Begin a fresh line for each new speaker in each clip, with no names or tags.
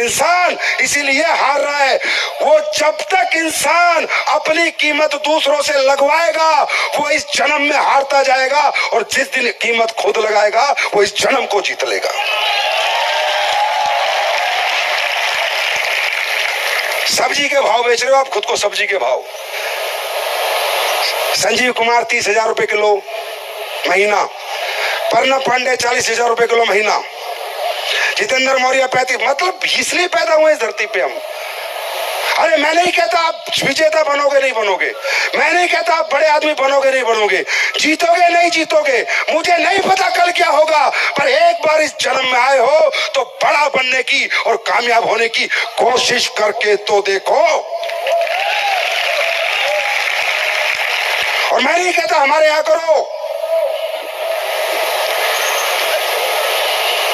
इंसान इसीलिए हार रहा है। वो जब तक इंसान अपनी कीमत दूसरों से लगवाएगा वो इस जन्म में हारता जाएगा, और जिस दिन कीमत खुद लगाएगा वो इस जन्म को जीत लेगा। सब्जी के भाव बेच रहे हो आप खुद को, सब्जी के भाव। संजीव कुमार 30,000 रुपए किलो महीना, प्रणब पांडे 40,000 रुपए किलो महीना, जितेंद्र मौर्य 35। मतलब इसलिए पैदा हुए इस धरती पे हम। अरे मैं नहीं कहता आप विजेता बनोगे नहीं बनोगे, मैं नहीं कहता आप बड़े आदमी बनोगे नहीं बनोगे, जीतोगे नहीं जीतोगे, मुझे नहीं पता कल क्या होगा, पर एक बार इस जन्म में आए हो तो बड़ा बनने की और कामयाब होने की कोशिश करके तो देखो। और मैं नहीं कहता हमारे यहां करो,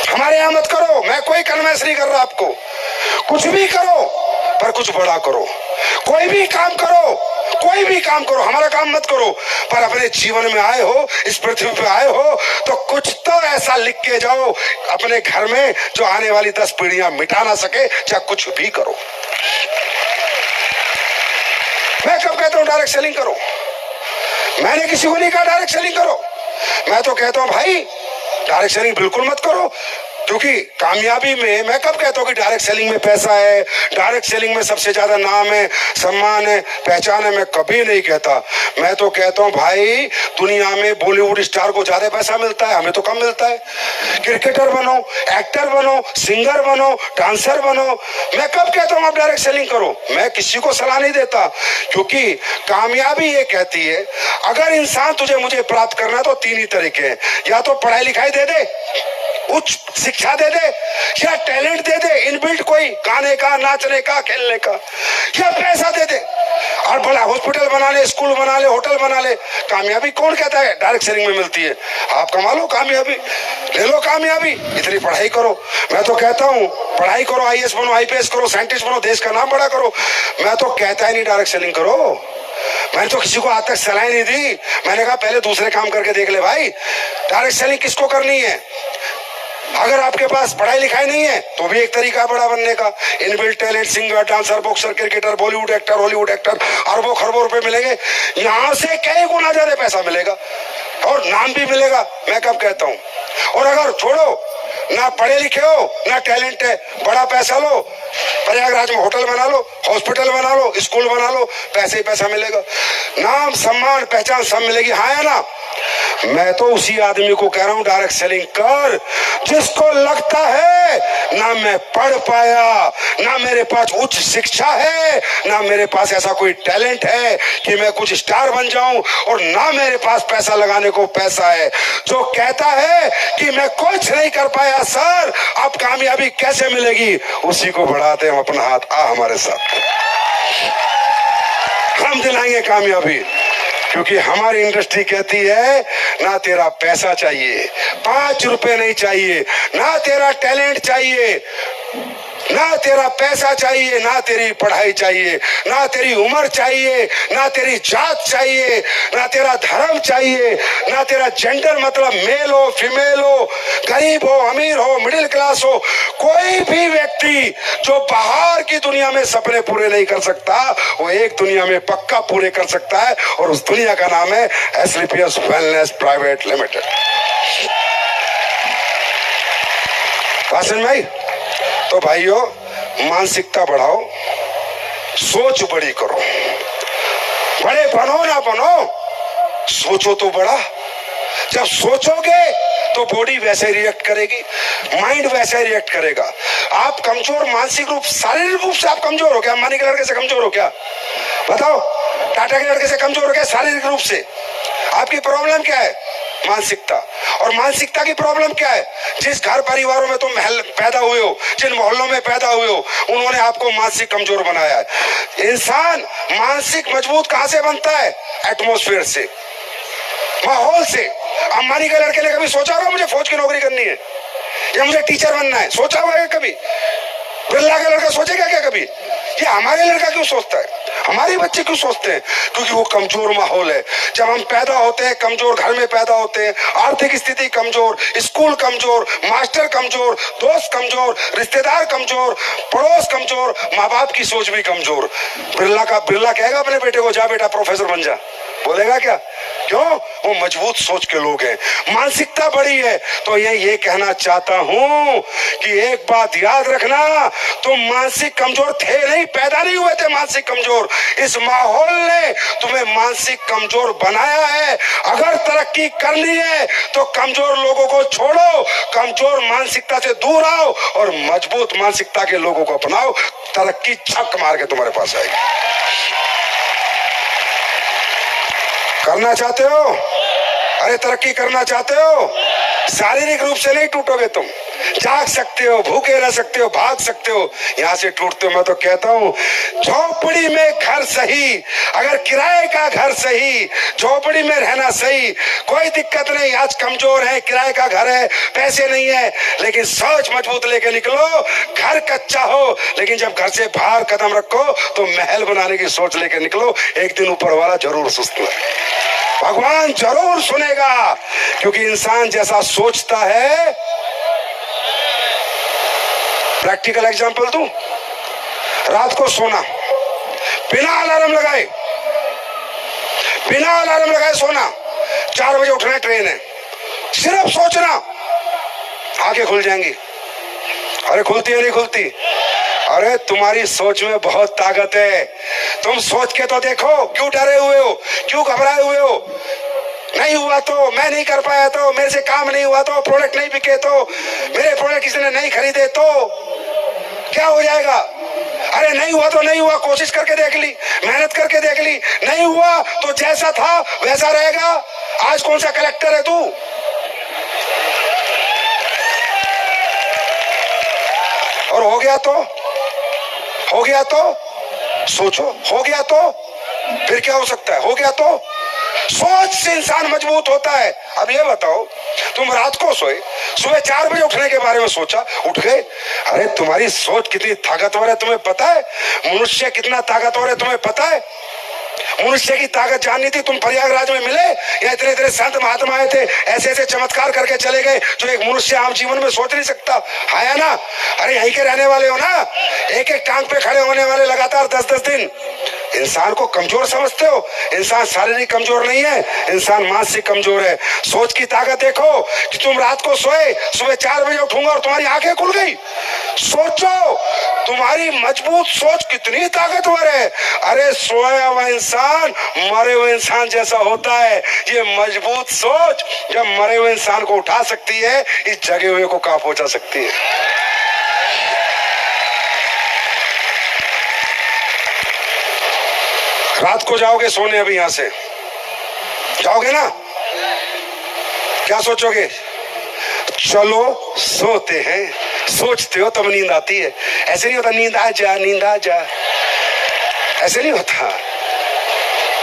हमारे यहां मत करो, मैं कोई कन्वेंस नहीं कर रहा आपको। कुछ भी करो पर कुछ बड़ा करो, कोई भी काम करो, कोई भी काम करो, हमारा काम मत करो, पर अपने जीवन में आए हो, इस पृथ्वी पे आए हो तो कुछ तो ऐसा लिख के जाओ अपने घर में जो आने वाली 10 पीढ़ियां मिटा ना सके, चाहे कुछ भी करो। मैं कब कहता हूं डायरेक्ट सेलिंग करो? मैंने किसी को नहीं कहा डायरेक्ट सेलिंग करो, मैं तो कहता हूं भाई डायरेक्ट सेलिंग बिल्कुल मत करो, क्योंकि कामयाबी में मैं कब कहता हूं कि डायरेक्ट सेलिंग में पैसा है, डायरेक्ट सेलिंग में सबसे ज्यादा नाम है, सम्मान है, पहचान है, मैं कभी नहीं कहता। मैं तो कहता हूं भाई दुनिया में बॉलीवुड स्टार को ज्यादा पैसा मिलता है, हमें तो कम मिलता है। क्रिकेटर बनो, एक्टर बनो, सिंगर बनो, डांसर बनो, मैं कब कहता हूं आप डायरेक्ट सेलिंग करो? मैं किसी को सलाह नहीं देता, क्योंकि कामयाबी ये कहती है अगर इंसान तुझे मुझे प्राप्त करना है तो 3 ही तरीके हैं, या तो पढ़ाई लिखाई दे दे, उच्च शिक्षा दे दे, या टैलेंट दे दे इनबिल्ट कोई गाने का, नाचने का, खेलने का, या पैसा दे दे और बड़ा हॉस्पिटल बना ले, स्कूल बना ले, होटल बना ले। कामयाबी कौन कहता है डायरेक्ट सेलिंग में मिलती है? आप कमा लो कामयाबी, ले लो कामयाबी, इतनी पढ़ाई करो। मैं तो कहता हूँ पढ़ाई करो, IAS बनो, IPS करो, साइंटिस्ट बनो, देश का नाम बड़ा करो। मैं तो कहता ही नहीं डायरेक्ट सेलिंग करो, मैंने तो किसी को आज तक सलाह नहीं दी। मैंने कहा पहले दूसरे काम करके देख ले भाई। डायरेक्ट सेलिंग किसको करनी है? अगर आपके पास पढ़ाई लिखाई नहीं है तो भी एक तरीका बड़ा बनने का, inbuilt talent, singer, dancer, boxer, cricketer, Bollywood actor, Hollywood actor, अरबों खरबों रुपए मिलेंगे, यहां से कई गुना ज्यादा पैसा मिलेगा और नाम भी मिलेगा। मैं कब कहता हूं? और अगर छोड़ो ना पढ़े लिखे हो ना टैलेंट है, बड़ा पैसा लो, प्रयागराज में होटल बना लो, हॉस्पिटल बना लो, स्कूल बना लो, पैसे ही पैसा मिलेगा, नाम सम्मान पहचान सब मिलेगी। हाँ है ना? मैं तो उसी आदमी को कह रहा हूं डायरेक्ट सेलिंग कर जिसको लगता है ना मैं पढ़ पाया, ना मेरे पास उच्च शिक्षा है, ना मेरे पास ऐसा कोई टैलेंट है कि मैं कुछ स्टार बन जाऊं, और ना मेरे पास पैसा लगाने को पैसा है। जो कहता है कि मैं कुछ नहीं कर पाया सर, अब कामयाबी कैसे मिलेगी, उसी को बढ़ाते हैं अपना हाथ, आ हमारे साथ, हम दिलाएंगे कामयाबी। क्योंकि हमारी इंडस्ट्री कहती है ना तेरा पैसा चाहिए, 5 रुपए नहीं चाहिए, ना तेरा टैलेंट चाहिए, ना तेरा पैसा चाहिए, ना तेरी पढ़ाई चाहिए, ना तेरी उम्र चाहिए, ना तेरी जात चाहिए, ना तेरा धर्म चाहिए, ना तेरा जेंडर मतलब मेल हो फीमेल हो, गरीब हो अमीर हो मिडिल क्लास हो, कोई भी व्यक्ति जो बाहर की दुनिया में सपने पूरे नहीं कर सकता वो एक दुनिया में पक्का पूरे कर सकता है, और उस दुनिया का नाम है Asclepius wellness private limited. Vasan भाई, तो भाइयों मानसिकता बढ़ाओ, सोच बड़ी करो, बड़े बनो ना बनो, सोचो तो बड़ा। जब सोचोगे तो बॉडी वैसे रिएक्ट करेगी, माइंड वैसे रिएक्ट करेगा। आप कमजोर मानसिक रूप, शारीरिक रूप से आप कमजोर हो क्या? अंबानी के लड़के से कमजोर हो क्या? बताओ, टाटा के लड़के से कमजोर हो क्या शारीरिक रूप से? आपकी प्रॉब्लम क्या है? मानसिकता। और मानसिकता की प्रॉब्लम क्या है? जिस घर परिवारों में तुम पैदा हुए हो, जिन मोहल्लों में पैदा हुए हो, उन्होंने आपको मानसिक कमजोर बनाया है। इंसान मानसिक मजबूत कहां से बनता है? एटमॉस्फेयर से, माहौल से। अंबानी के लड़के ने कभी सोचा होगा मुझे फौज की नौकरी करनी है या मुझे टीचर बनना है? सोचा होगा कभी? बिरला का लड़का सोचेगा क्या कभी? ये हमारे लड़का क्यों सोचता है? हमारे बच्चे क्यों सोचते हैं? क्योंकि वो कमजोर माहौल है। जब हम पैदा होते हैं कमजोर घर में पैदा होते हैं, आर्थिक स्थिति कमजोर, स्कूल कमजोर, मास्टर कमजोर, दोस्त कमजोर, रिश्तेदार कमजोर, पड़ोस कमजोर, माँ बाप की सोच भी कमजोर। बिरला कहेगा अपने बेटे को जा बेटा प्रोफेसर बन जा, बोलेगा क्या? क्यों? वो मजबूत सोच के लोग हैं, मानसिकता बड़ी है। तो ये कहना चाहता हूं कि एक बात याद रखना, तुम मानसिक कमजोर थे नहीं, पैदा नहीं हुए थे मानसिक कमजोर। इस माहौल ने तुम्हें मानसिक कमजोर बनाया है। अगर तरक्की करनी है तो कमजोर लोगों को छोड़ो, कमजोर मानसिकता से दूर आओ और मजबूत मानसिकता के लोगों को अपनाओ। तरक्की छक मार के तुम्हारे पास आएगी। करना चाहते हो? अरे तरक्की करना चाहते हो? शारीरिक रूप से नहीं टूटोगे तुम, जाग सकते हो, भूखे रह सकते हो, भाग सकते हो, यहां से टूटते हो। मैं तो कहता हूं झोपड़ी में घर सही, अगर किराए का घर सही, झोपड़ी में रहना सही, कोई दिक्कत नहीं। आज कमजोर है, किराए का घर है, पैसे नहीं है, लेकिन सोच मजबूत लेके निकलो। घर कच्चा हो लेकिन जब घर से बाहर कदम रखो तो महल बनाने की सोच लेके निकलो। एक दिन ऊपर वाला जरूर सुस्त है, भगवान जरूर सुनेगा, क्योंकि इंसान जैसा सोचता है। प्रैक्टिकल एग्जांपल दूं, रात को सोना, बिना अलार्म लगाए सोना, 4 बजे उठना है, ट्रेन है, सिर्फ सोचना, आंखें खुल जाएंगी। अरे खुलती है नहीं खुलती? अरे तुम्हारी सोच में बहुत ताकत है। तुम सोच के तो देखो, क्यों डरे हुए हो, क्यों घबराए हुए हो? नहीं हुआ तो, मैं नहीं कर पाया तो, मेरे से काम नहीं हुआ तो, प्रोडक्ट नहीं बिके तो, मेरे प्रोडक्ट किसी ने नहीं खरीदे तो क्या हो जाएगा? अरे नहीं हुआ तो नहीं हुआ, कोशिश करके देख ली, मेहनत करके देख ली, नहीं हुआ तो जैसा था वैसा रहेगा। आज कौन सा कलेक्टर है तू? और हो गया तो सोचो, हो गया तो फिर क्या हो सकता है? हो गया तो सोच से इंसान मजबूत होता है। अब ये बताओ, तुम रात को सोए, सुबह 4 बजे उठने के बारे में सोचा, उठ गए। अरे तुम्हारी सोच कितनी ताकतवर है तुम्हें पता है? मनुष्य कितना ताकतवर है तुम्हें पता है? मनुष्य की ताकत जाननी थी, तुम प्रयागराज में मिले या इतने संत महात्मा आए थे, ऐसे ऐसे चमत्कार करके चले गए जो एक मनुष्य आम जीवन में सोच नहीं सकता है ना? अरे यहीं के रहने वाले हो ना, एक एक टांग पे खड़े होने वाले लगातार 10-10 दिन। इंसान को कमजोर समझते हो? इंसान शारीरिक कमजोर नहीं है, इंसान मानसिक कमजोर है। सोच की ताकत देखो कि तुम रात को सोए, सुबह 4 बजे उठूंगा और तुम्हारी आंखें खुल गई। सोचो, तुम्हारी मजबूत सोच कितनी ताकतवर है। अरे सोया हुआ इंसान मरे हुए इंसान जैसा होता है। ये मजबूत सोच जब मरे हुए इंसान को उठा सकती है, इस जगे हुए को कहां पहुंचा सकती है? रात को जाओगे सोने, अभी यहां से जाओगे ना, क्या सोचोगे? चलो सोते हैं, सोचते हो तब नींद आती है। ऐसे नहीं होता नींद आ जा, नींद आ जा, ऐसे नहीं होता।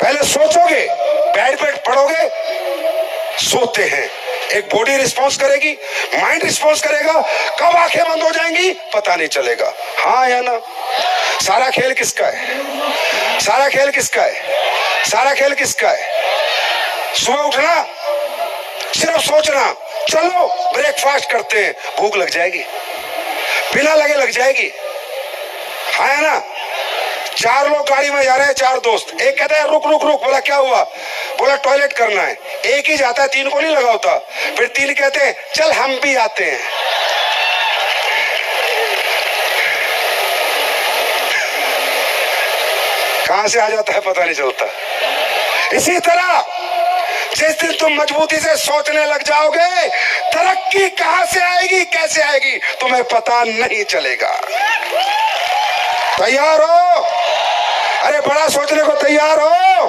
पहले सोचोगे, बेड पे पड़ोगे, सोते हैं, एक बॉडी रिस्पॉन्स करेगी, माइंड रिस्पॉन्स करेगा, कब आंखें बंद हो जाएंगी पता नहीं चलेगा। हाँ या ना? सारा खेल किसका है? सारा खेल किसका है? सारा खेल किसका है? सुबह उठना, सिर्फ सोचना, चलो ब्रेकफास्ट करते हैं, भूख लग जाएगी, बिना लगे लग जाएगी। हाँ है ना? 4 लोग गाड़ी में जा रहे हैं, 4 दोस्त, एक कहता है रुक रुक रुक, बोला क्या हुआ? बोला टॉयलेट करना है। एक ही जाता है, 3 को नहीं लगा होता। फिर 3 कहते हैं चल हम भी आते हैं। कहां से आ जाता है पता नहीं चलता। इसी तरह जिस दिन तुम मजबूती से सोचने लग जाओगे, तरक्की कहां से आएगी, कैसे आएगी, तुम्हें पता नहीं चलेगा। तैयार हो? अरे बड़ा सोचने को तैयार हो?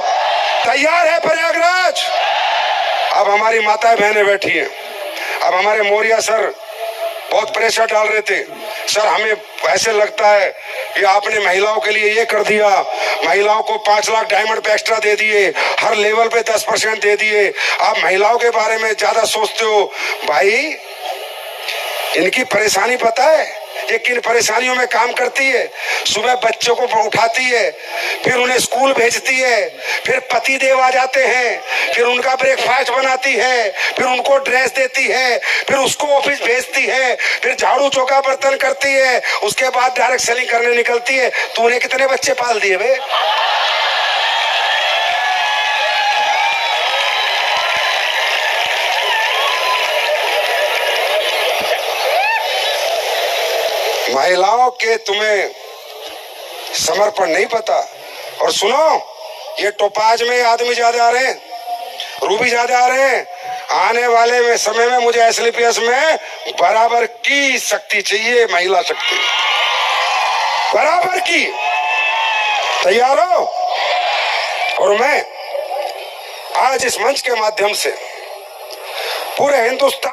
तैयार है प्रयागराज? अब हमारी माताएं बहनें बैठी हैं। अब हमारे मौर्या सर बहुत प्रेशर डाल रहे थे, सर हमें ऐसे लगता है कि आपने महिलाओं के लिए ये कर दिया, महिलाओं को 5 लाख डायमंड पे एक्स्ट्रा दे दिए, हर लेवल पे 10% दे दिए, आप महिलाओं के बारे में ज्यादा सोचते हो। भाई इनकी परेशानी पता है, ये किन परेशानियों में काम करती है। सुबह बच्चों को उठाती है, फिर उन्हें स्कूल भेजती है, फिर पति देव आ जाते हैं, फिर उनका ब्रेकफास्ट बनाती है, फिर उनको ड्रेस देती है, फिर उसको ऑफिस भेजती है, फिर झाड़ू चौका बर्तन करती है, उसके बाद डायरेक्ट सेलिंग करने निकलती है। तूने कितने बच्चे पाल दिए बे? महिलाओं के तुम्हें समर्पण नहीं पता। और सुनो, ये टोपाज में आदमी ज्यादा आ रहे हैं, रूबी ज्यादा आ रहे हैं। आने वाले में समय में मुझे एसलीपीएस में बराबर की शक्ति चाहिए, महिला शक्ति बराबर की। तैयार हो? और मैं आज इस मंच के माध्यम से पूरे हिंदुस्तान